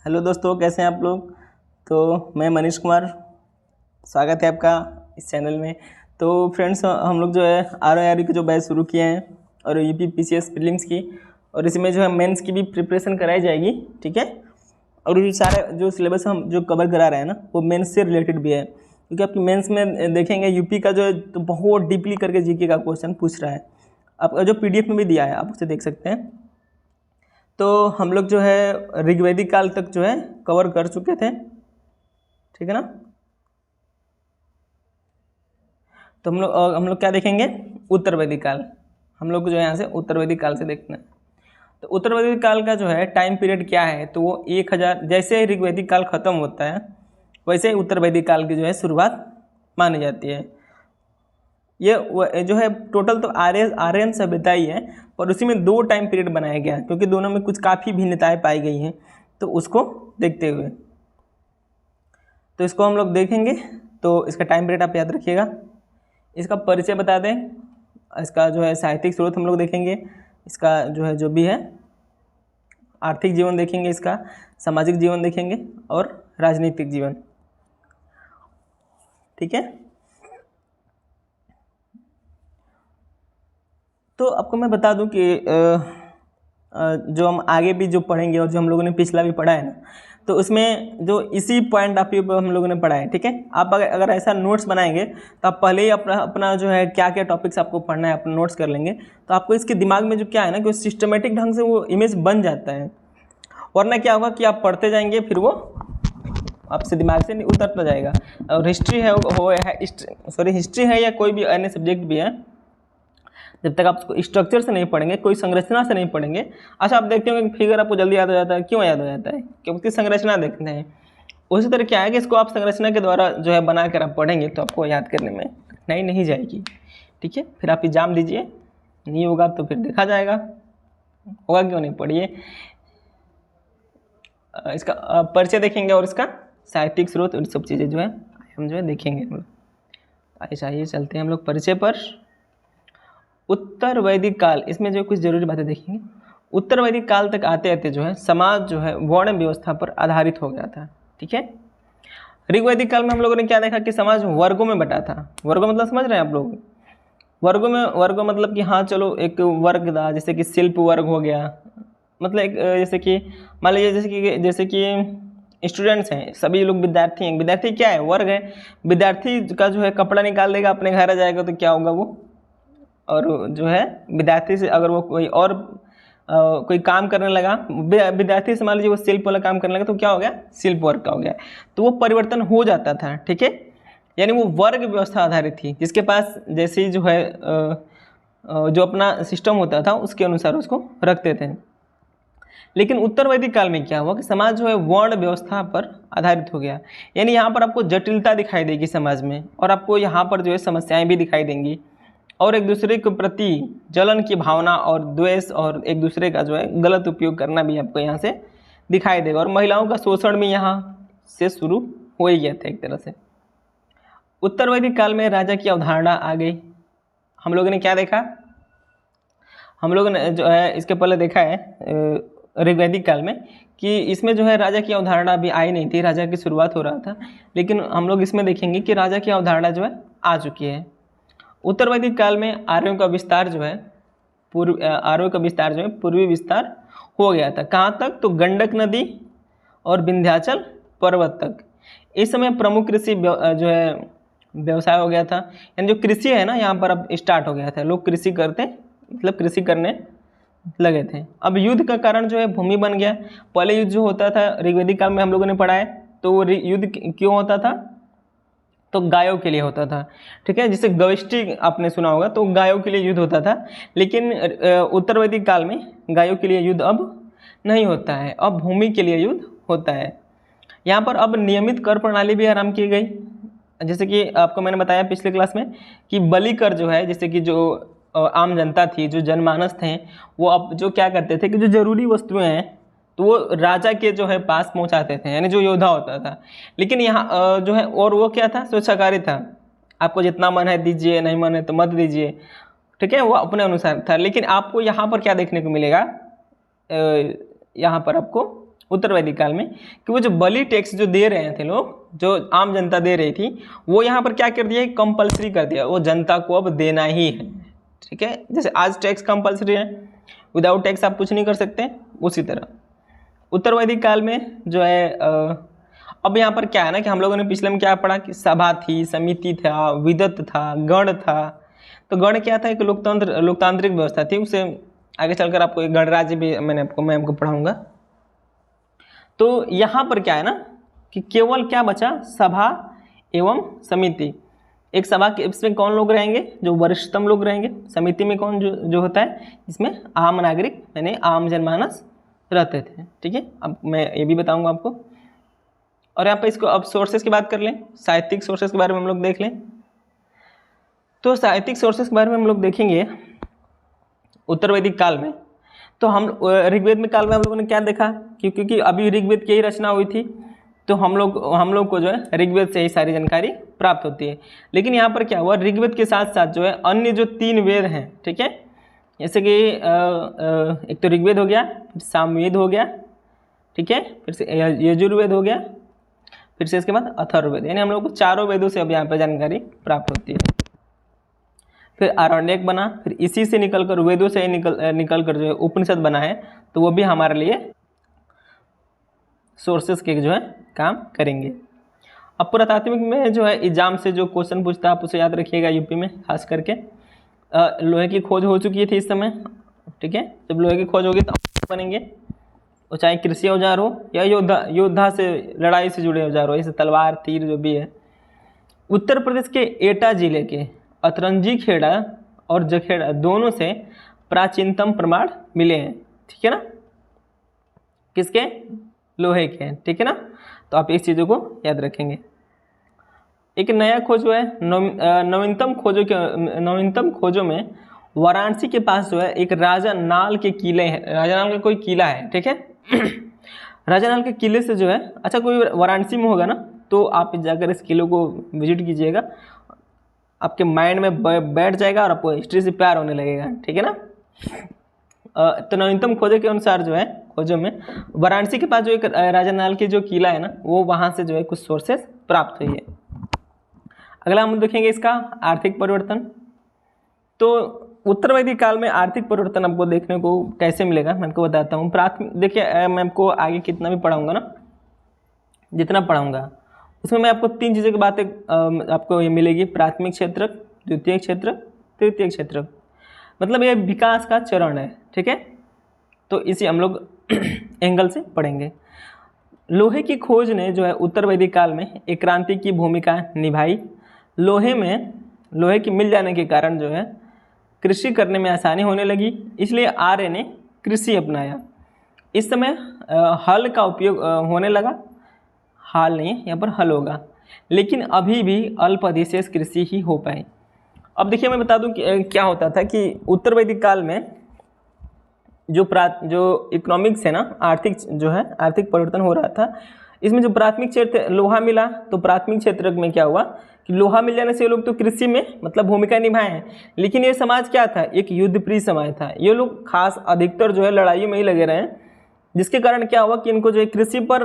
Hello दोस्तों, कैसे हैं आप लोग। तो मैं मनीष कुमार, स्वागत है आपका इस चैनल में। तो फ्रेंड्स, हम लोग जो है ROI की जो बैच शुरू किए हैं और UP PCS प्रीलिम्स की, और इसमें जो है मेंस की भी प्रिपरेशन कराई जाएगी, ठीक है। और ये सारे जो सिलेबस हम जो कवर करा रहे हैं ना, वो मेंस से रिलेटेड भी है, क्योंकि आपकी मेंस में देखेंगे यूपी का जो है तो बहुत डीपली करके जीके का क्वेश्चन पूछ रहा है। आपका जो PDF में भी दिया है, आप उसे देख सकते हैं। तो हम लोग जो है ऋग्वैदिक काल तक जो है कवर कर चुके थे, ठीक है ना। तो हम लोग क्या देखेंगे, उत्तर वैदिक काल। हम लोग को जो है यहाँ से उत्तर वैदिक काल से देखना है। तो उत्तर वैदिक काल का जो है टाइम पीरियड क्या है, तो वो 1000, जैसे ऋग्वैदिक काल खत्म होता है वैसे ही उत्तर वैदिक काल की जो है शुरुआत मानी जाती है। ये जो है टोटल तो आर्यन सभ्यता ही है, और उसी में 2 टाइम पीरियड बनाया गया, क्योंकि दोनों में कुछ काफ़ी भिन्नताएं पाई गई हैं। तो उसको देखते हुए तो इसको हम लोग देखेंगे। तो इसका टाइम पीरियड आप याद रखिएगा। इसका परिचय बता दें, इसका जो है साहित्यिक स्रोत हम लोग देखेंगे, इसका जो है जो भी है आर्थिक जीवन देखेंगे, इसका सामाजिक जीवन देखेंगे और राजनीतिक जीवन, ठीक है। तो आपको मैं बता दूं कि जो हम आगे भी जो पढ़ेंगे और जो हम लोगों ने पिछला भी पढ़ा है ना, तो उसमें जो इसी पॉइंट ऑफ व्यू पर हम लोगों ने पढ़ा है, ठीक है। आप अगर ऐसा नोट्स बनाएंगे तो आप पहले ही अपना जो है क्या क्या टॉपिक्स आपको पढ़ना है अपना नोट्स कर लेंगे, तो आपको इसके दिमाग में जो क्या है ना कि सिस्टमेटिक ढंग से वो इमेज बन जाता है। वरना क्या होगा कि आप पढ़ते जाएंगे, फिर वो आपसे दिमाग से उतरता जाएगा। और हिस्ट्री है या कोई भी अन्य सब्जेक्ट भी है, जब तक आप उसको स्ट्रक्चर से नहीं पढ़ेंगे, कोई संरचना से नहीं पढ़ेंगे। अच्छा, आप देखते होंगे कि फिगर आपको जल्दी याद हो जाता है। क्यों याद हो जाता है? क्योंकि संरचना देखते हैं। उसी तरह क्या है कि इसको आप संरचना के द्वारा जो है बना कर आप पढ़ेंगे तो आपको याद करने में कठिनाई नहीं जाएगी, ठीक है। फिर आप एग्जाम दीजिए, नहीं होगा तो फिर देखा जाएगा, होगा क्यों नहीं। पढ़िए, इसका परिचय देखेंगे और इसका साहित्यिक स्रोत और सब चीज़ें जो है हम जो है देखेंगे हम लोग। आइए चलते हैं हम लोग परिचय पर। उत्तर वैदिक काल, इसमें जो कुछ जरूरी बातें देखेंगे। उत्तर वैदिक काल तक आते आते जो है समाज जो है वर्ण व्यवस्था पर आधारित हो गया था, ठीक है। ऋग्वैदिक काल में हम लोगों ने क्या देखा कि समाज वर्गों में बटा था। वर्गों मतलब समझ रहे हैं आप लोग? वर्गों मतलब कि हाँ चलो, एक वर्ग था, जैसे कि शिल्प वर्ग हो गया, मतलब एक जैसे कि मान लीजिए जैसे कि स्टूडेंट्स हैं, सभी लोग विद्यार्थी हैं। विद्यार्थी क्या है? वर्ग है। विद्यार्थी का जो है कपड़ा निकाल देगा, अपने घर आ जाएगा, तो क्या होगा वो, और जो है विद्यार्थी से अगर वो कोई और कोई काम करने लगा, विद्यार्थी से मान लीजिए वो शिल्प वाला काम करने लगा, तो क्या हो गया? शिल्प वर्ग का हो गया। तो वो परिवर्तन हो जाता था, ठीक है। यानी वो वर्ग व्यवस्था आधारित थी, जिसके पास जैसे ही जो है जो अपना सिस्टम होता था उसके अनुसार उसको रखते थे। लेकिन उत्तर वैदिक काल में क्या हुआ कि समाज जो है वर्ण व्यवस्था पर आधारित हो गया। यानी यहाँ पर आपको जटिलता दिखाई देगी समाज में, और आपको यहाँ पर जो है समस्याएं भी दिखाई देंगी, और एक दूसरे के प्रति जलन की भावना और द्वेष और एक दूसरे का जो है गलत उपयोग करना भी आपको यहाँ से दिखाई देगा। और महिलाओं का शोषण भी यहाँ से शुरू हो ही गया था एक तरह से। उत्तर वैदिक काल में राजा की अवधारणा आ गई। हम लोगों ने क्या देखा? हम लोगों ने जो है इसके पहले देखा है ऋग्वैदिक काल में कि इसमें जो है राजा की अवधारणा अभी आई नहीं थी, राजा की शुरुआत हो रहा था। लेकिन हम लोग इसमें देखेंगे कि राजा की अवधारणा जो है आ चुकी है। उत्तर वैदिक काल में आर्यों का विस्तार जो है पूर्वी विस्तार हो गया था। कहाँ तक? तो गंडक नदी और विंध्याचल पर्वत तक। इस समय प्रमुख कृषि जो है व्यवसाय हो गया था। यानी जो कृषि है ना, यहाँ पर अब स्टार्ट हो गया था। लोग कृषि करते, मतलब कृषि करने लगे थे। अब युद्ध का कारण जो है भूमि बन गया। पहले युद्ध जो होता था ऋग्वैदिक काल में हम लोगों ने पढ़ा है, तो वो युद्ध क्यों होता था? तो गायों के लिए होता था, ठीक है। जिसे गविष्टि आपने सुना होगा, तो गायों के लिए युद्ध होता था। लेकिन उत्तर वैदिक काल में गायों के लिए युद्ध अब नहीं होता है, अब भूमि के लिए युद्ध होता है। यहाँ पर अब नियमित कर प्रणाली भी आरंभ की गई। जैसे कि आपको मैंने बताया पिछले क्लास में कि बलि कर जो है, जैसे कि जो आम जनता थी, जो जनमानस थे, वो अब जो क्या करते थे कि जो जरूरी वस्तुएं हैं तो वो राजा के जो है पास पहुंचाते थे, यानी जो योद्धा होता था। लेकिन यहाँ जो है, और वो क्या था? स्वेच्छाकारी था। आपको जितना मन है दीजिए, नहीं मन है तो मत दीजिए, ठीक है, वो अपने अनुसार था। लेकिन आपको यहाँ पर क्या देखने को मिलेगा? यहाँ पर आपको उत्तर वैदिक काल में, कि वो जो बलि टैक्स जो दे रहे थे लोग, जो आम जनता दे रही थी, वो यहाँ पर क्या कर दिया, कंपलसरी कर दिया, वो जनता को अब देना ही है। ठीक है, जैसे आज टैक्स कंपलसरी है, विदाउट टैक्स आप कुछ नहीं कर सकते, उसी तरह उत्तर वैदिक काल में जो है अब यहाँ पर क्या है ना कि हम लोगों ने पिछले में क्या पढ़ा कि सभा थी, समिति था, विदत था, गण था। तो गण क्या था, एक लोकतांत्रिक व्यवस्था थी। उसे आगे चलकर आपको एक गणराज्य भी मैं आपको पढ़ाऊंगा। तो यहाँ पर क्या है ना कि केवल क्या बचा, सभा एवं समिति। एक सभा के इसमें कौन लोग रहेंगे, जो वरिष्ठतम लोग रहेंगे। समिति में कौन जो होता है, इसमें आम नागरिक यानी आम जनमानस रहते थे। ठीक है, अब मैं ये भी बताऊंगा आपको। और यहाँ पे इसको अब सोर्सेस की बात कर लें, साहित्यिक सोर्सेस के बारे में हम लोग देख लें। तो साहित्यिक सोर्सेस के बारे में हम लोग देखेंगे उत्तर वैदिक काल में। तो हम ऋग्वेद में काल में हम लोगों ने क्या देखा, क्योंकि अभी ऋग्वेद की ही रचना हुई थी, तो हम लोग को जो है ऋग्वेद से ही सारी जानकारी प्राप्त होती है। लेकिन यहाँ पर क्या हुआ, ऋग्वेद के साथ साथ जो है अन्य जो 3 वेद हैं, ठीक है, जैसे कि एक तो ऋग्वेद हो गया, फिर सामवेद हो गया, ठीक है, फिर से यजुर्वेद हो गया, फिर से इसके बाद अथर्ववेद, यानी हम लोग को 4 वेदों से अब यहाँ पर जानकारी प्राप्त होती है। फिर आरण्यक बना, फिर इसी से निकलकर वेदों से निकलकर जो है उपनिषद बना है, तो वो भी हमारे लिए सोर्सेस के जो है काम करेंगे। अब पुरातात्विक में जो है एग्जाम से जो क्वेश्चन पूछता है आप उसे याद रखिएगा। यूपी में खास करके लोहे की खोज हो चुकी थी इस समय, ठीक है, जब लोहे की खोज होगी तो बनेंगे, और चाहे कृषि औजार हो या योद्धा से लड़ाई से जुड़े औजार हो, जैसे तलवार तीर जो भी है। उत्तर प्रदेश के एटा जिले के अतरंजी खेड़ा और जखेड़ा दोनों से प्राचीनतम प्रमाण मिले हैं। ठीक है ना, किसके, लोहे के, ठीक है ना। तो आप इस चीज़ों को याद रखेंगे। एक नया खोज जो है नवीनतम खोजों में वाराणसी के पास जो है एक राजा नाल के किले हैं, राजा नाल का कोई किला है, ठीक है। राजा नाल के किले से जो है, अच्छा कोई वाराणसी में होगा ना, तो आप जाकर इस किले को विजिट कीजिएगा, आपके माइंड में बैठ जाएगा और आपको हिस्ट्री से प्यार होने लगेगा, ठीक है ना। तो नवीनतम खोजों के अनुसार जो है, खोजों में वाराणसी के पास जो एक राजा नाल की जो किला है ना, वो वहाँ से जो है कुछ सोर्सेस प्राप्त हुई है। अगला हम देखेंगे इसका आर्थिक परिवर्तन। तो उत्तर वैदिक काल में आर्थिक परिवर्तन आपको देखने को कैसे मिलेगा, मैं आपको बताता हूँ। प्राथमिक देखिए, मैं आपको आगे कितना भी पढ़ाऊँगा ना, जितना पढ़ाऊँगा उसमें मैं आपको 3 चीज़ों की बातें आपको ये मिलेगी, प्राथमिक क्षेत्र, द्वितीय क्षेत्र, तृतीय क्षेत्र। मतलब ये विकास का चरण है, ठीक है। तो इसे हम लोग एंगल से पढ़ेंगे। लोहे की खोज ने जो है उत्तर वैदिक काल में एक क्रांति की भूमिका निभाई। लोहे की मिल जाने के कारण जो है कृषि करने में आसानी होने लगी, इसलिए आर्य ने कृषि अपनाया। इस समय हल का उपयोग होने लगा, हाल नहीं, यहाँ पर हल होगा, लेकिन अभी भी अल्प अधिशेष कृषि ही हो पाए। अब देखिए, मैं बता दूं कि क्या होता था कि उत्तर वैदिक काल में जो इकोनॉमिक्स है ना, आर्थिक परिवर्तन हो रहा था। इसमें जो प्राथमिक क्षेत्र लोहा मिला, तो प्राथमिक क्षेत्र में क्या हुआ कि लोहा मिल जाने से ये लोग तो कृषि में मतलब भूमिका निभाए हैं, लेकिन ये समाज क्या था, एक युद्ध प्रिय समाज था। ये लोग खास अधिकतर जो है लड़ाइयों में ही लगे रहे, जिसके कारण क्या हुआ कि इनको जो है कृषि पर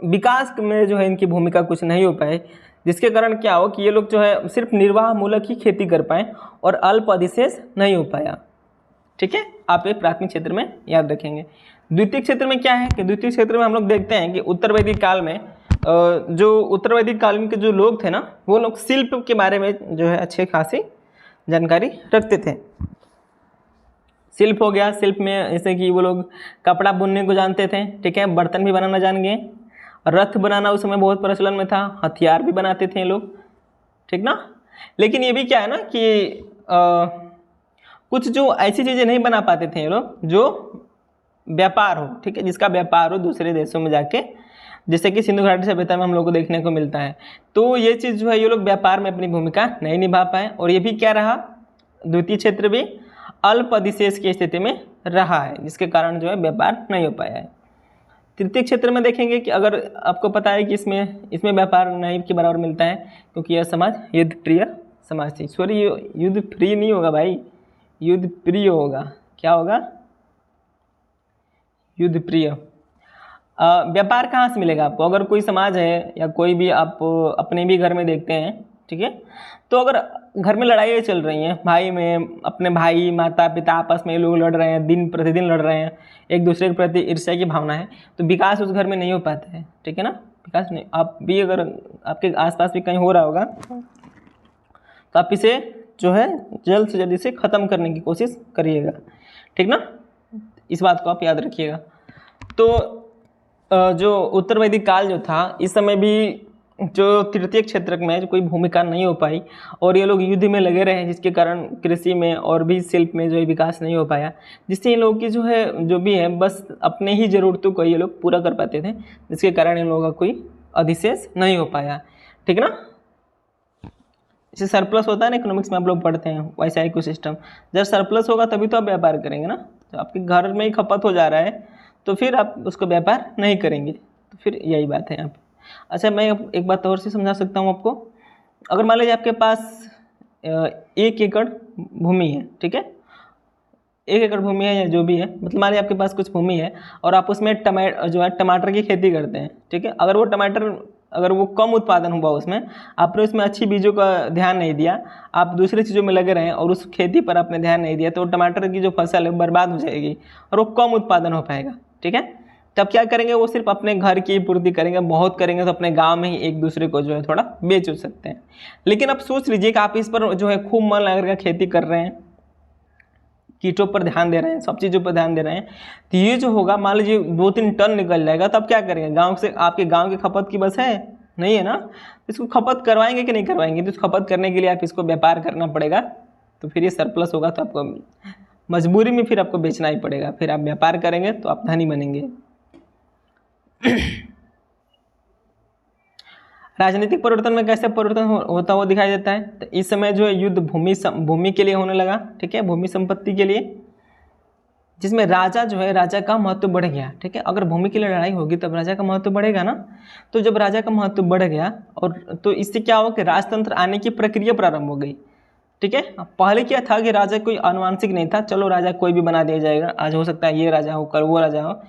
विकास में जो है इनकी भूमिका कुछ नहीं हो पाए, जिसके कारण क्या हो कि ये लोग जो है सिर्फ निर्वाह मूलक ही खेती कर पाए और अल्प अधिशेष नहीं हो पाया, ठीक है। आप ये प्राथमिक क्षेत्र में याद रखेंगे। द्वितीय क्षेत्र में क्या है कि द्वितीय क्षेत्र में हम लोग देखते हैं कि उत्तर वैदिक काल में जो उत्तर वैदिक काल में के जो लोग थे ना, वो लोग शिल्प के बारे में जो है अच्छे खासी जानकारी रखते थे। शिल्प हो गया, शिल्प में जैसे कि वो लोग कपड़ा बुनने को जानते थे, ठीक है, बर्तन भी बनाना जान गए, रथ बनाना उस समय बहुत प्रचलन में था, हथियार भी बनाते थे लोग, ठीक ना। लेकिन ये भी क्या है ना कि कुछ जो ऐसी चीज़ें नहीं बना पाते थे ये लोग जो व्यापार हो, ठीक है, जिसका व्यापार हो दूसरे देशों में जाके, जैसे कि सिंधु घाटी सभ्यता में हम लोग को देखने को मिलता है। तो ये चीज़ जो है ये लोग व्यापार में अपनी भूमिका नहीं निभा पाए, और ये भी क्या रहा, द्वितीय क्षेत्र भी अल्प अधिशेष की स्थिति में रहा है, जिसके कारण जो है व्यापार नहीं हो पाया है। तृतीय क्षेत्र में देखेंगे कि अगर आपको पता है कि इसमें व्यापार नहीं के बराबर मिलता है, क्योंकि यह समाज युद्ध प्रिय समाज थी। सॉरी, युद्ध प्रिय नहीं होगा भाई, युद्ध प्रिय होगा। क्या होगा, युद्ध प्रिय। व्यापार कहाँ से मिलेगा आपको? अगर कोई समाज है या कोई भी आप अपने भी घर में देखते हैं, ठीक है, तो अगर घर में लड़ाइयाँ चल रही हैं, भाई में अपने भाई माता पिता आपस में ये लोग लड़ रहे हैं, दिन प्रतिदिन लड़ रहे हैं, एक दूसरे के प्रति ईर्ष्या की भावना है, तो विकास उस घर में नहीं हो पाता है, ठीक है ना। विकास नहीं, आप भी अगर आपके आसपास भी कहीं हो रहा होगा तो आप इसे जो है जल्द से जल्द इसे ख़त्म करने की कोशिश करिएगा, ठीक ना। इस बात को आप याद रखिएगा। तो जो उत्तर वैदिक काल जो था, इस समय भी जो तृतीय क्षेत्र में जो कोई भूमिका नहीं हो पाई और ये लोग युद्ध में लगे रहे, जिसके कारण कृषि में और भी शिल्प में जो है विकास नहीं हो पाया, जिससे इन लोगों की जो है जो भी है बस अपने ही ज़रूरतों को ये लोग पूरा कर पाते थे, जिसके कारण इन लोगों का कोई अधिशेष नहीं हो पाया, ठीक ना। जैसे सरप्लस होता है ना, इकोनॉमिक्स में आप लोग पढ़ते हैं, वैसा इको सिस्टम, जब सरप्लस होगा तभी तो आप व्यापार करेंगे ना। तो आपके घर में ही खपत हो जा रहा है तो फिर आप उसको व्यापार नहीं करेंगे, तो फिर यही बात है यहाँ पे। अच्छा, मैं एक बात और से समझा सकता हूँ आपको। अगर मान लीजिए आपके पास 1 एकड़ भूमि है, ठीक है, 1 एकड़ भूमि है या जो भी है, मतलब मान लीजिए आपके पास कुछ भूमि है और आप उसमें टमाटर की खेती करते हैं, ठीक है। अगर वो टमाटर अगर वो कम उत्पादन हुआ उसमें, आपने उसमें अच्छी बीजों का ध्यान नहीं दिया, आप दूसरी चीज़ों में लगे रहें और उस खेती पर आपने ध्यान नहीं दिया, तो टमाटर की जो फसल है बर्बाद हो जाएगी और वो कम उत्पादन हो पाएगा, ठीक है। तब क्या करेंगे, वो सिर्फ अपने घर की पूर्ति करेंगे, बहुत करेंगे तो अपने गांव में ही एक दूसरे को जो है थोड़ा बेच सकते हैं। लेकिन अब सोच लीजिए कि आप इस पर जो है खूब मन लगा कर खेती कर रहे हैं, कीटों पर ध्यान दे रहे हैं, सब चीज़ों पर ध्यान दे रहे हैं, तो ये जो होगा मान लीजिए 2-3 टन निकल जाएगा, तब क्या करेंगे? गाँव से आपके गाँव की खपत की बस है नहीं है ना, इसको खपत करवाएंगे कि नहीं करवाएंगे? तो खपत करने के लिए आप इसको व्यापार करना पड़ेगा, तो फिर ये सरप्लस होगा तो आपको मजबूरी में फिर आपको बेचना ही पड़ेगा, फिर आप व्यापार करेंगे तो आप धनी बनेंगे। राजनीतिक परिवर्तन में कैसे परिवर्तन होता हुआ दिखाई देता है? तो इस समय जो है युद्ध भूमि के लिए होने लगा, ठीक है, भूमि संपत्ति के लिए, जिसमें राजा जो है, राजा का महत्व बढ़ गया, ठीक है। अगर भूमि के लिए लड़ाई होगी तब राजा का महत्व बढ़ेगा ना। तो जब राजा का महत्व बढ़ गया और तो इससे क्या हो कि राजतंत्र आने की प्रक्रिया प्रारंभ हो गई, ठीक है। पहले क्या था कि राजा कोई आनुवंशिक नहीं था, चलो राजा कोई भी बना दिया जाएगा, आज हो सकता है ये राजा हो, कल वो राजा हो,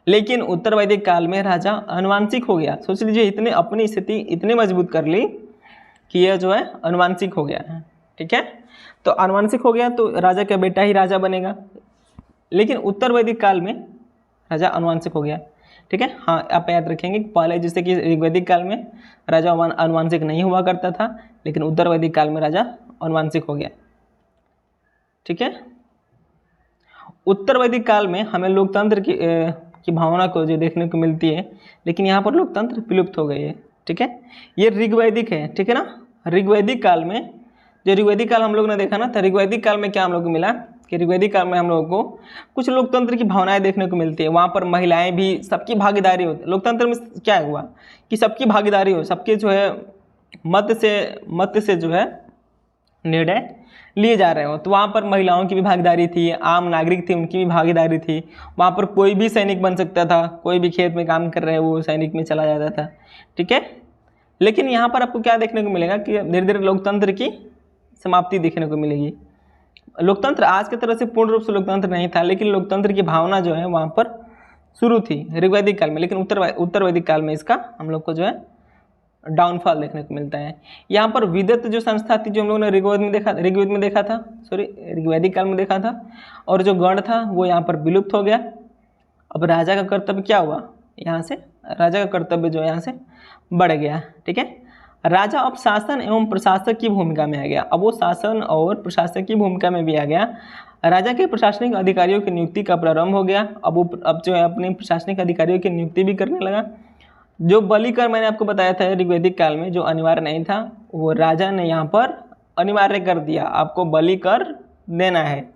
लेकिन उत्तर वैदिक काल में राजा आनुवंशिक हो गया। सोच लीजिए, इतने अपनी स्थिति इतनी मजबूत कर ली कि यह जो है आनुवंशिक हो गया है, ठीक है। तो आनुवंशिक हो गया तो राजा का बेटा ही राजा बनेगा, लेकिन उत्तर वैदिक काल में राजा आनुवंशिक हो गया, ठीक है। हाँ, आप याद रखेंगे पहले जैसे कि ऋग्वैदिक काल में राजा आनुवंशिक नहीं हुआ करता था, लेकिन उत्तर वैदिक काल में राजा आनुवंशिक हो गया, ठीक है। उत्तर वैदिक काल में हमें लोकतंत्र की भावना को जो देखने को मिलती है, लेकिन यहाँ पर लोकतंत्र विलुप्त हो गई है, ठीक है। ये ऋग्वैदिक है, ठीक है ना। ऋग्वैदिक काल में, जो ऋग्वैदिक काल हम लोग ने देखा ना, तो ऋग्वैदिक काल में क्या हम लोग को मिला कि ऋग्वैदिक काल में हम लोगों को कुछ लोकतंत्र की भावनाएं देखने को मिलती है। वहाँ पर महिलाएं भी, सबकी भागीदारी होती है। लोकतंत्र में क्या हुआ कि सबकी भागीदारी हो, सबके जो है मत से जो है निर्णय लिए जा रहे हो। तो वहाँ पर महिलाओं की भी भागीदारी थी, आम नागरिक थे उनकी भी भागीदारी थी। वहाँ पर कोई भी सैनिक बन सकता था, कोई भी खेत में काम कर रहे हैं वो सैनिक में चला जाता था, ठीक है। लेकिन यहाँ पर आपको क्या देखने को मिलेगा कि धीरे धीरे लोकतंत्र की समाप्ति देखने को मिलेगी। लोकतंत्र आज की तरह से पूर्ण रूप से लोकतंत्र नहीं था, लेकिन लोकतंत्र की भावना जो है वहाँ पर शुरू थी ऋग्वैदिक काल में, लेकिन उत्तर वैदिक काल में इसका हम लोग को जो है डाउनफॉल देखने को मिलता है। यहाँ पर विदत जो संस्था थी, जो हम लोगों ने ऋग्वेद में देखा था, ऋग्वैदिक काल में देखा था, और जो गण था वो यहाँ पर विलुप्त हो गया। अब राजा का कर्तव्य क्या हुआ, यहाँ से राजा का कर्तव्य जो यहाँ से बढ़ गया, ठीक है। राजा अब शासन एवं प्रशासक की भूमिका में आ गया। अब वो शासन और प्रशासक की भूमिका में भी आ गया। राजा के प्रशासनिक अधिकारियों की नियुक्ति का प्रारंभ हो गया। अब जो है अपने प्रशासनिक अधिकारियों की नियुक्ति भी करने लगा। जो बलि कर मैंने आपको बताया था ऋग्वैदिक काल में जो अनिवार्य नहीं था, वो राजा ने यहाँ पर अनिवार्य कर दिया, आपको बलि कर देना है।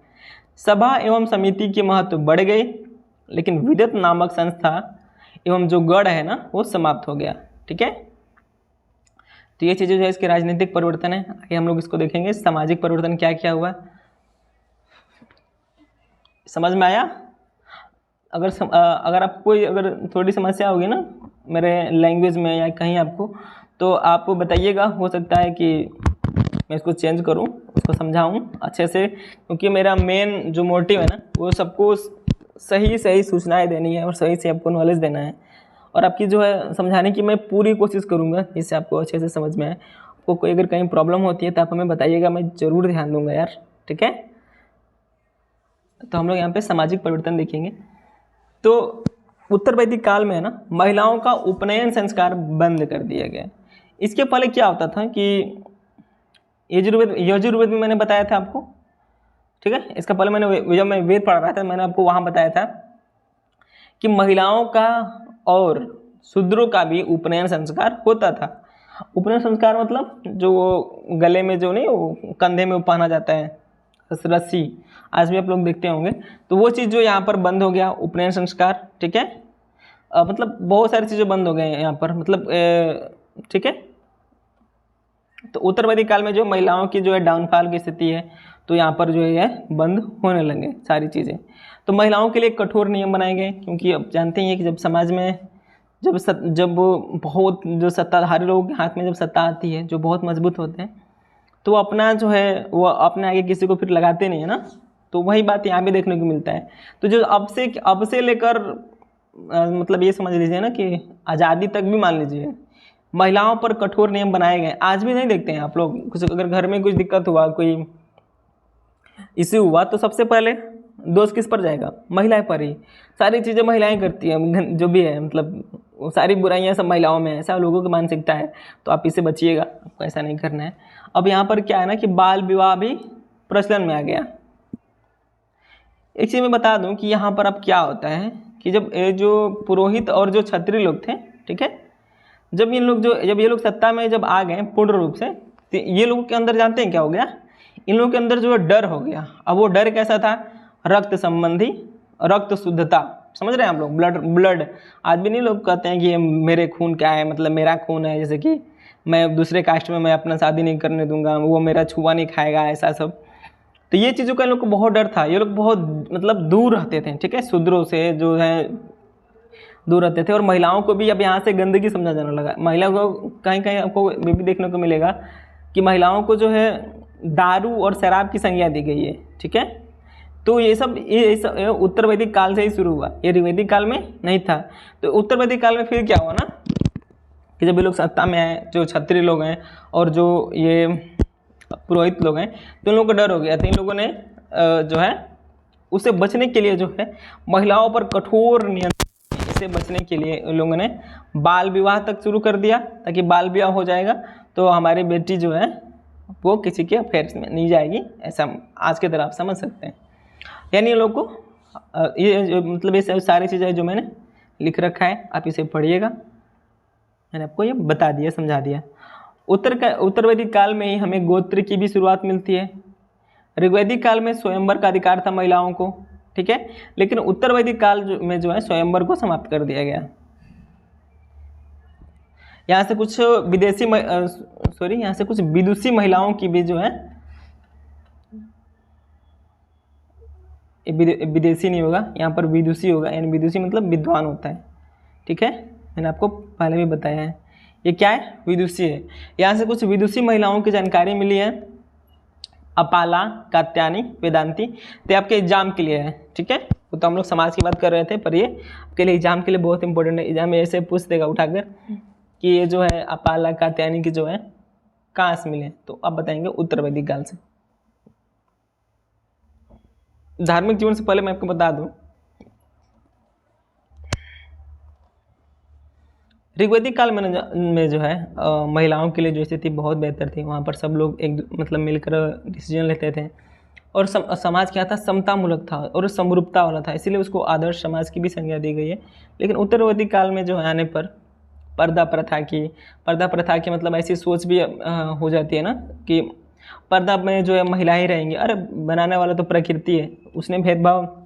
सभा एवं समिति की महत्व बढ़ गई, लेकिन विदत नामक संस्था एवं जो गढ़ है ना वो समाप्त हो गया, ठीक है। तो ये चीज़ें जो है इसके राजनीतिक परिवर्तन है। आगे हम लोग इसको देखेंगे सामाजिक परिवर्तन क्या क्या हुआ, समझ में आया। अगर आपको कोई अगर थोड़ी समस्या होगी ना मेरे लैंग्वेज में या कहीं आपको, तो आप बताइएगा, हो सकता है कि मैं इसको चेंज करूं, उसको समझाऊं अच्छे से, क्योंकि मेरा मेन जो मोटिव है ना वो सबको सही सही सूचनाएं देनी है और सही से आपको नॉलेज देना है, और आपकी जो है समझाने की मैं पूरी कोशिश करूँगा जिससे आपको अच्छे से समझ में आए। आपको कोई अगर कहीं प्रॉब्लम होती है तो आप हमें बताइएगा, मैं ज़रूर ध्यान दूंगा यार, ठीक है। तो हम लोग यहाँ पे सामाजिक परिवर्तन देखेंगे। तो उत्तर वैदिक काल में है ना, महिलाओं का उपनयन संस्कार बंद कर दिया गया। इसके पहले क्या होता था कि यजुर्वेद में मैंने बताया था आपको, ठीक है। इसका पहले मैंने जब मैं वेद पढ़ रहा था मैंने आपको वहाँ बताया था कि महिलाओं का और शूद्रों का भी उपनयन संस्कार होता था। उपनयन संस्कार मतलब जो गले में जो नहीं, वो कंधे में पहना जाता है रस्सी, आज भी आप लोग देखते होंगे, तो वो चीज़ जो यहाँ पर बंद हो गया, उपनयन संस्कार, ठीक है। मतलब बहुत सारी चीज़ें बंद हो गए हैं यहाँ पर, मतलब ठीक है। तो उत्तर वैदिक काल में जो महिलाओं की जो है डाउनफॉल की स्थिति है, तो यहाँ पर जो है बंद होने लगे सारी चीज़ें। तो महिलाओं के लिए कठोर नियम बनाए गए, क्योंकि अब जानते ही हैं कि जब समाज में जब बहुत जो सत्ताधारी लोगों के हाथ में जब सत्ता आती है, जो बहुत मजबूत होते हैं, तो वो अपना जो है वो अपने आगे किसी को फिर लगाते नहीं है ना। तो वही बात यहाँ भी देखने को मिलता है। तो जो अब से लेकर मतलब ये समझ लीजिए ना कि आज़ादी तक भी मान लीजिए महिलाओं पर कठोर नियम बनाए गए। आज भी नहीं देखते हैं आप लोग, कुछ अगर घर में कुछ दिक्कत हुआ, कोई इश्यू हुआ, तो सबसे पहले दोष किस पर जाएगा? महिलाएं पर ही। सारी चीज़ें महिलाएं करती हैं, जो भी है, मतलब वो सारी बुराइयां सब महिलाओं में है, ऐसा लोगों की मानसिकता है। तो आप इससे बचिएगा, आपको ऐसा नहीं करना है। अब यहाँ पर क्या है ना कि बाल विवाह भी प्रचलन में आ गया। एक चीज़ मैं बता दूं कि यहाँ पर अब क्या होता है कि जब जो पुरोहित और जो क्षत्रिय लोग थे, ठीक है, जब ये लोग सत्ता में जब आ गए पूर्ण रूप से, तो ये लोगों के अंदर जानते हैं क्या हो गया? इन लोगों के अंदर जो है डर हो गया। अब वो डर कैसा था? रक्त संबंधी, रक्त शुद्धता, समझ रहे हैं आप लोग? ब्लड। आज भी नहीं लोग कहते हैं कि ये मेरे खून क्या है, मतलब मेरा खून है, जैसे कि मैं दूसरे कास्ट में मैं अपना शादी नहीं करने दूंगा, वो मेरा छुआ नहीं खाएगा, ऐसा सब। तो ये चीज़ों का इन लोग को बहुत डर था। ये लोग बहुत मतलब दूर रहते थे, ठीक है, शूद्रों से जो है दूर रहते थे। और महिलाओं को भी अब यहाँ से गंदगी समझा जाने लगा। महिलाओं को कहीं कहीं आपको ये भी देखने को मिलेगा कि महिलाओं को जो है दारू और शराब की संज्ञा दी गई है, ठीक है। तो ये सब उत्तर वैदिक काल से ही शुरू हुआ, ये ऋग्वैदिक काल में नहीं था। तो उत्तर वैदिक काल में फिर क्या हुआ ना कि जब ये लोग सत्ता में आए, जो क्षत्रिय लोग हैं और जो ये पुरोहित लोग हैं, तो इन लोगों को डर हो गया। तो इन लोगों ने जो है उससे बचने के लिए जो है महिलाओं पर कठोर नियंत्रण, इससे बचने के लिए इन लोगों ने बाल विवाह तक शुरू कर दिया, ताकि बाल विवाह हो जाएगा तो हमारी बेटी जो है वो किसी के अफेयर्स में नहीं जाएगी, ऐसा आज के तरह आप समझ सकते हैं। यानी इन लोग को ये मतलब ये सारी चीज़ें जो मैंने लिख रखा है, आप इसे पढ़िएगा, मैंने आपको ये बता दिया, समझा दिया। उत्तर वैदिक काल में ही हमें गोत्र की भी शुरुआत मिलती है। ऋग्वैदिक काल में स्वयंवर का अधिकार था महिलाओं को, ठीक है, लेकिन उत्तर वैदिक काल में जो है स्वयंवर को समाप्त कर दिया गया। यहाँ से कुछ यहाँ से कुछ विदुषी महिलाओं की भी जो है, विदेशी नहीं होगा, यहाँ पर विदुषी होगा, यानी विदुषी मतलब विद्वान होता है, ठीक है, मैंने आपको पहले भी बताया है। ये क्या है? विदुषी है। यहाँ से कुछ विदुषी महिलाओं की जानकारी मिली है, अपाला, कात्यायनी, वेदांती। तो आपके एग्जाम के लिए है, ठीक है, वो तो हम लोग समाज की बात कर रहे थे, पर ये आपके लिए एग्जाम के लिए बहुत इंपॉर्टेंट है। एग्जाम में ऐसे पूछ देगा उठाकर कि ये जो है अपाला, कात्यायनी की जो है कहाँ से मिले, तो आप बताएंगे उत्तर वैदिक काल से। धार्मिक जीवन से पहले मैं आपको बता दूं, ऋग्वैदिक काल में जो है महिलाओं के लिए जो स्थिति बहुत बेहतर थी। वहाँ पर सब लोग एक मतलब मिलकर डिसीजन लेते थे, और समाज क्या था? समतामूलक था और समरूपता वाला था, इसीलिए उसको आदर्श समाज की भी संज्ञा दी गई है। लेकिन उत्तर वैदिक काल में जो है आने पर पर्दा प्रथा की मतलब ऐसी सोच भी हो जाती है ना कि पर्दा में जो है महिला ही रहेंगी। अरे बनाने वाला तो प्रकृति है, उसने भेदभाव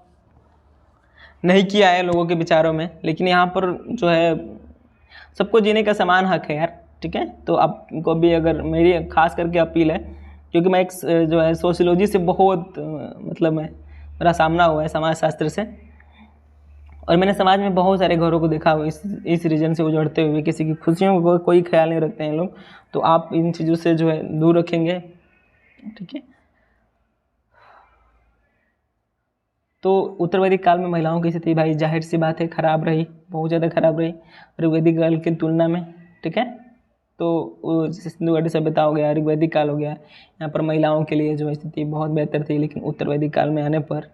नहीं किया है लोगों के विचारों में, लेकिन यहाँ पर जो है सबको जीने का समान हक है यार, ठीक है। तो आपको भी अगर मेरी खास करके अपील है, क्योंकि मैं एक जो है सोशियोलॉजी से बहुत मतलब मेरा सामना हुआ है समाजशास्त्र से, और मैंने समाज में बहुत सारे घरों को देखा इस रीजन से उजड़ते हुए। किसी की खुशियों को कोई ख्याल नहीं रखते हैं लोग। तो आप इन चीज़ों से जो है दूर रखेंगे, ठीक है। तो उत्तर वैदिक काल में महिलाओं की स्थिति भाई जाहिर सी बात है खराब रही, बहुत ज़्यादा खराब रही ऋग्वैदिक काल की तुलना में, ठीक है। तो जैसे सिंधु घाटी सभ्यता हो गया, ऋग्वैदिक काल हो गया, यहाँ पर महिलाओं के लिए जो स्थिति बहुत बेहतर थी, लेकिन उत्तर वैदिक काल में आने पर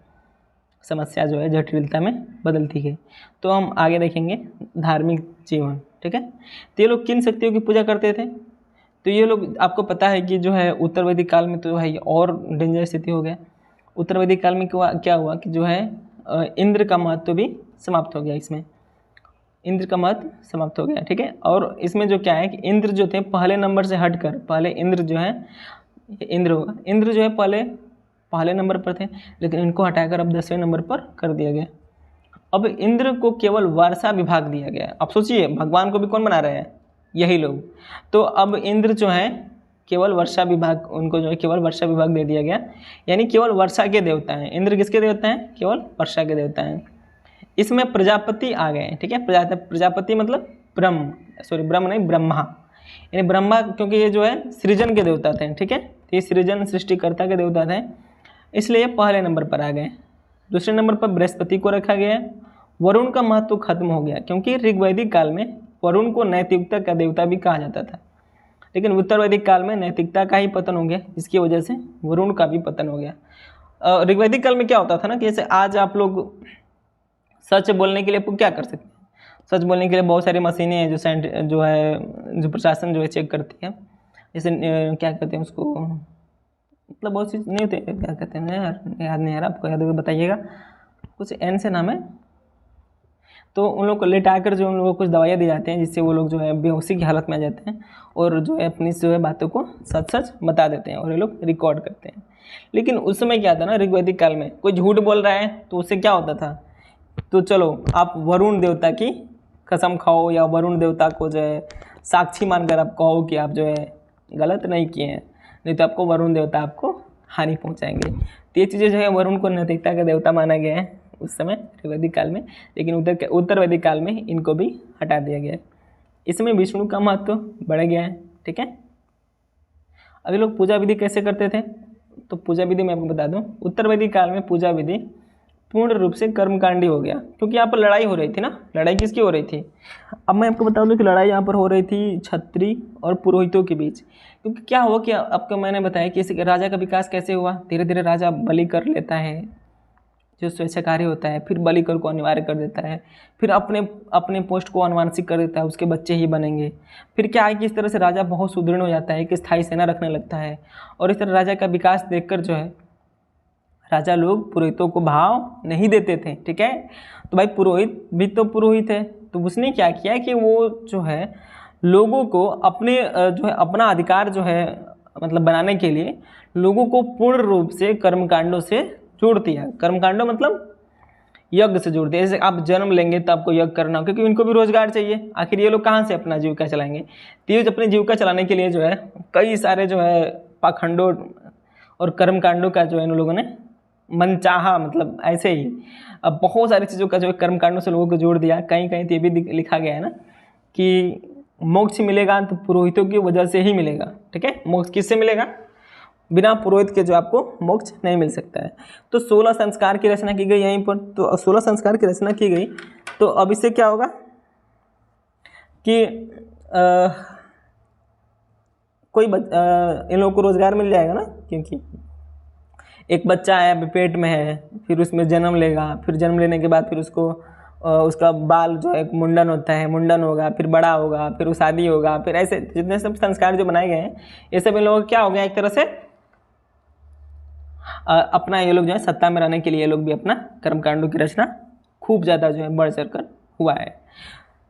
समस्या जो है जटिलता में बदलती गई। तो हम आगे देखेंगे धार्मिक जीवन, ठीक है। तो ये लोग किन शक्तियों की पूजा करते थे? तो ये लोग, आपको पता है कि जो है उत्तर वैदिक काल में तो भाई और डेंजर स्थिति हो गया। उत्तर वैदिक काल में क्या हुआ कि जो है इंद्र का महत्व भी समाप्त हो गया, इसमें इंद्र का महत्व समाप्त हो गया, ठीक है। और इसमें जो क्या है कि इंद्र जो थे पहले नंबर से हटकर, पहले इंद्र जो है, इंद्र होगा, इंद्र जो है पहले नंबर पर थे, लेकिन इनको हटाकर अब 10वें नंबर पर कर दिया गया। अब इंद्र को केवल वर्षा विभाग दिया गया। अब सोचिए भगवान को भी कौन बना रहे हैं? यही लोग। तो अब इंद्र जो है केवल वर्षा विभाग, उनको जो है केवल वर्षा विभाग दे दिया गया, यानी केवल वर्षा के देवता हैं। इंद्र किसके देवता हैं? केवल वर्षा के देवता हैं। इसमें प्रजापति आ गए हैं, ठीक है। प्रजापति मतलब ब्रह्म नहीं, ब्रह्मा, यानी ब्रह्मा, क्योंकि ये जो है सृजन के देवता थे, ठीक है। ये सृजन सृष्टिकर्ता के देवता थे, इसलिए पहले नंबर पर आ गए। दूसरे नंबर पर बृहस्पति को रखा गया। वरुण का महत्व खत्म हो गया, क्योंकि ऋग्वैदिक काल में वरुण को नैतिकता का देवता भी कहा जाता था, लेकिन उत्तर वैदिक काल में नैतिकता का ही पतन हो गया, जिसकी वजह से वरुण का भी पतन हो गया। ऋग्वैदिक काल में क्या होता था ना कि जैसे आज आप लोग सच बोलने के लिए क्या कर सकते हैं? सच बोलने के लिए बहुत सारी मशीनें हैं जो प्रशासन जो है चेक करती है। जैसे क्या कहते हैं उसको, मतलब बहुत सी नहीं होते, क्या कहते हैं यार, याद नहीं आ रहा, आपको याद होगा बताइएगा, कुछ एन से नाम है। तो उन लोग को लेटाकर जो उन लोगों को कुछ दवाइयाँ दी जाती हैं, जिससे वो लोग जो है बेहोशी की हालत में आ जाते हैं और जो है अपनी जो है बातों को सच बता देते हैं और ये लोग रिकॉर्ड करते हैं। लेकिन उस समय क्या था ना, ऋग्वैदिक काल में कोई झूठ बोल रहा है तो उससे क्या होता था, तो चलो आप वरुण देवता की कसम खाओ या वरुण देवता को जो है साक्षी मानकर आप कहो कि आप जो है गलत नहीं किए हैं, नहीं तो आपको वरुण देवता आपको हानि पहुंचाएंगे। तो ये चीज़ें जो है वरुण को नैतिकता का देवता माना गया है उस समय ऋग्वैदिक काल में, लेकिन उत्तर वैदिक काल में इनको भी हटा दिया गया है। इसमें विष्णु का महत्व बढ़ गया है, ठीक है। अभी लोग पूजा विधि कैसे करते थे, तो पूजा विधि मैं आपको बता दूं, उत्तर वैदिक काल में पूजा विधि पूर्ण रूप से कर्मकांडी हो गया, क्योंकि यहाँ पर लड़ाई हो रही थी ना। लड़ाई किसकी हो रही थी? अब मैं आपको बता दूं कि लड़ाई यहाँ पर हो रही थी क्षत्रिय और पुरोहितों के बीच। क्योंकि क्या हुआ कि आपको मैंने बताया कि इस राजा का विकास कैसे हुआ, धीरे धीरे राजा बलि कर लेता है, जो स्वेच्छाकारी होता है, फिर बलि कर को अनिवार्य कर देता है, फिर अपने पोस्ट को अनुवांशिक कर देता है, उसके बच्चे ही बनेंगे। फिर क्या है कि इस तरह से राजा बहुत सुदृढ़ हो जाता है, एक स्थायी सेना रखने लगता है, और इस तरह राजा का विकास देखकर जो है राजा लोग पुरोहितों को भाव नहीं देते थे, ठीक है। तो भाई पुरोहित भी तो पुरोहित है, तो उसने क्या किया कि वो जो है लोगों को अपने जो है अपना अधिकार जो है मतलब बनाने के लिए लोगों को पूर्ण रूप से कर्मकांडों से जोड़ दिया। कर्मकांडों मतलब यज्ञ से जोड़ दिया। जैसे आप जन्म लेंगे तो आपको यज्ञ करना, क्योंकि इनको भी रोजगार चाहिए, आखिर ये लोग कहाँ से अपना जीविका चलाएंगे। तो ये अपनी जीविका चलाने के लिए जो है कई सारे जो है पाखंडों और कर्मकांडों का जो है इन लोगों ने मनचाहा, मतलब ऐसे ही अब बहुत सारी चीज़ों का जो है कर्मकांडों से लोगों को जोड़ दिया। कहीं कहीं तो ये भी लिखा गया है ना कि मोक्ष मिलेगा तो पुरोहितों की वजह से ही मिलेगा, ठीक है। मोक्ष किससे मिलेगा? बिना पुरोहित के जो आपको मोक्ष नहीं मिल सकता है। तो 16 संस्कार की रचना की गई यहीं पर। तो 16 संस्कार की रचना की गई, तो अब इससे क्या होगा कि इन लोगों को रोजगार मिल जाएगा ना, क्योंकि एक बच्चा है पेट में है, फिर उसमें जन्म लेगा, फिर जन्म लेने के बाद फिर उसको उसका बाल जो है मुंडन होता है, मुंडन होगा, फिर बड़ा होगा, फिर वो शादी होगा, फिर ऐसे जितने सब संस्कार जो बनाए गए हैं ये सब इन लोगों को क्या हो गया, एक तरह से अपना ये लोग जो है सत्ता में रहने के लिए ये लोग भी अपना कर्मकांडों की रचना खूब ज़्यादा जो है बढ़ चढ़ कर हुआ है।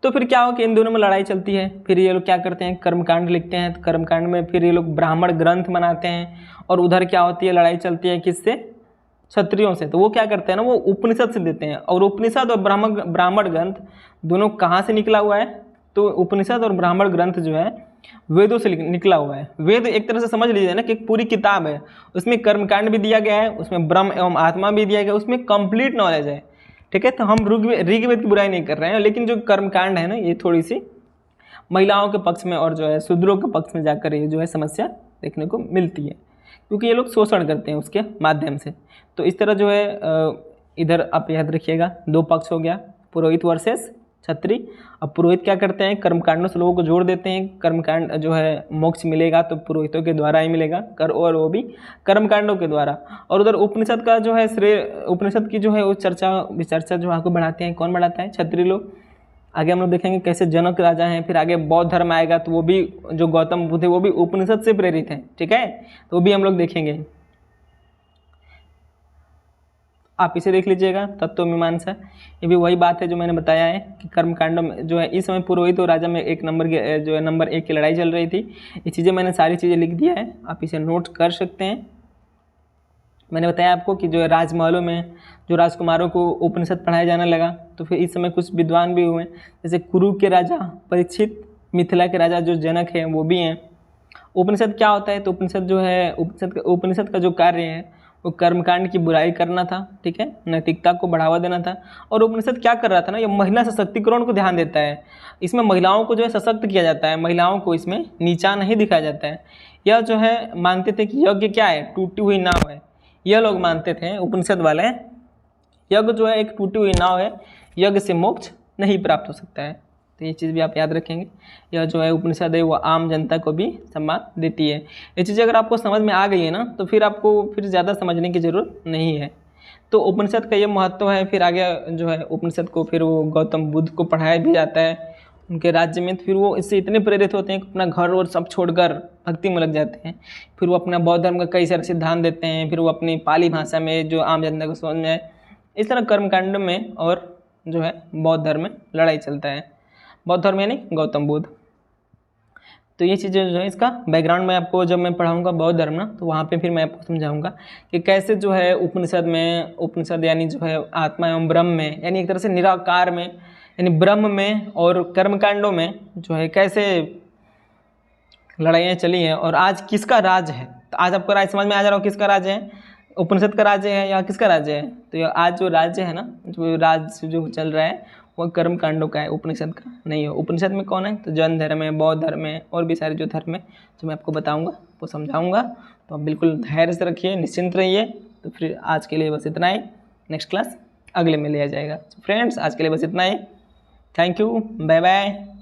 तो फिर क्या हो कि इन दोनों में लड़ाई चलती है। फिर ये लोग क्या करते हैं, कर्मकांड लिखते हैं। तो कर्मकांड में फिर ये लोग ब्राह्मण ग्रंथ बनाते हैं, और उधर क्या होती है, लड़ाई चलती है किससे? क्षत्रियों से। तो वो क्या करते हैं ना, वो उपनिषद से देते हैं। और उपनिषद और ब्राह्मण ग्रंथ दोनों कहाँ से निकला हुआ है? तो उपनिषद और ब्राह्मण ग्रंथ जो है वेदों से निकला हुआ है। वेद एक तरह से समझ लीजिए ना कि एक पूरी किताब है, उसमें कर्मकांड भी दिया गया है, उसमें ब्रह्म एवं आत्मा भी दिया गया है, उसमें कंप्लीट नॉलेज है, ठीक है। तो हम ऋग्वेद की बुराई नहीं कर रहे हैं, लेकिन जो कर्मकांड है ना ये थोड़ी सी महिलाओं के पक्ष में और जो है शूद्रों के पक्ष में जाकर ये जो है समस्या देखने को मिलती है, क्योंकि ये लोग शोषण करते हैं उसके माध्यम से। तो इस तरह जो है इधर आप याद रखिएगा 2 पक्ष हो गया, पुरोहित वर्सेस क्षत्रिय। अब पुरोहित क्या करते हैं, कर्मकांडों से लोगों को जोड़ देते हैं। कर्मकांड जो है मोक्ष मिलेगा तो पुरोहितों के द्वारा ही मिलेगा कर, और वो भी कर्मकांडों के द्वारा। और उधर उपनिषद का जो है श्रेय, उपनिषद की जो है वो विचर्चा जो आगे बढ़ाते हैं, कौन बढ़ाता है, क्षत्रिय लोग। आगे हम लोग देखेंगे कैसे जनक राजा हैं, फिर आगे बौद्ध धर्म आएगा तो वो भी जो गौतम बुद्ध है वो भी उपनिषद से प्रेरित है, ठीक है, तो वो भी हम लोग देखेंगे। आप इसे देख लीजिएगा, तत्व मीमांसा, ये भी वही बात है जो मैंने बताया है कि कर्मकांडों में जो है इस समय पुरोहित और राजा में एक नंबर की जो है नंबर 1 की लड़ाई चल रही थी। ये चीज़ें मैंने सारी चीज़ें लिख दिया है, आप इसे नोट कर सकते हैं। मैंने बताया आपको कि जो है राजमहलों में जो राजकुमारों को उपनिषद पढ़ाया जाने लगा, तो फिर इस समय कुछ विद्वान भी हुए, जैसे कुरु के राजा परीक्षित, मिथिला के राजा जो जनक है वो भी हैं। उपनिषद क्या होता है, तो उपनिषद जो है उपनिषद का जो कार्य है वो कर्मकांड की बुराई करना था, ठीक है, नैतिकता को बढ़ावा देना था। और उपनिषद क्या कर रहा था ना, ये महिला सशक्तिकरण को ध्यान देता है। इसमें महिलाओं को जो है सशक्त किया जाता है, महिलाओं को इसमें नीचा नहीं दिखाया जाता है। यह जो है मानते थे कि यज्ञ क्या है, टूटी हुई नाव है। यह लोग मानते थे उपनिषद वाले, यज्ञ जो है एक टूटी हुई नाव है, यज्ञ से मोक्ष नहीं प्राप्त हो सकता है। तो ये चीज़ भी आप याद रखेंगे। यह जो है उपनिषद है वो आम जनता को भी सम्मान देती है। ये चीज़ अगर आपको समझ में आ गई है ना, तो फिर आपको फिर ज़्यादा समझने की ज़रूरत नहीं है। तो उपनिषद का ये महत्व है। फिर आगे जो है उपनिषद को फिर वो गौतम बुद्ध को पढ़ाया भी जाता है उनके राज्य में। तो फिर वो इससे इतने प्रेरित होते हैं कि अपना घर और सब छोड़कर भक्ति में लग जाते हैं। फिर वो अपना बौद्ध धर्म का कई सारे सिद्धांत देते हैं, फिर वो अपनी पाली भाषा में जो आम जनता को समझ में आए। इस तरह कर्मकांड में और जो है बौद्ध धर्म में लड़ाई चलता है। बौद्ध धर्म यानी गौतम बुद्ध। तो ये चीज़ें जो है इसका बैकग्राउंड में आपको जब मैं पढ़ाऊंगा बौद्ध धर्म ना, तो वहाँ पे फिर मैं आपको समझाऊंगा कि कैसे जो है उपनिषद यानी जो है आत्मा एवं ब्रह्म में, यानी एक तरह से निराकार में, यानी ब्रह्म में और कर्मकांडों में जो है कैसे लड़ाइयाँ चली हैं और आज किसका राज है। तो आज आपको राज समझ में आ जा रहा हो किसका राज है, उपनिषद का राज्य है या किसका राज्य है। तो आज जो राज्य है ना, जो राज जो चल रहा है वो कर्म कांडों का है, उपनिषद का नहीं है। उपनिषद में कौन है, तो जैन धर्म है, बौद्ध धर्म है और भी सारे जो धर्म है जो मैं आपको बताऊंगा वो समझाऊंगा। तो आप बिल्कुल धैर्य से रखिए, निश्चिंत रहिए। तो फिर आज के लिए बस इतना ही, नेक्स्ट क्लास अगले में लिया जाएगा। फ्रेंड्स आज के लिए बस इतना ही, थैंक यू, बाय बाय।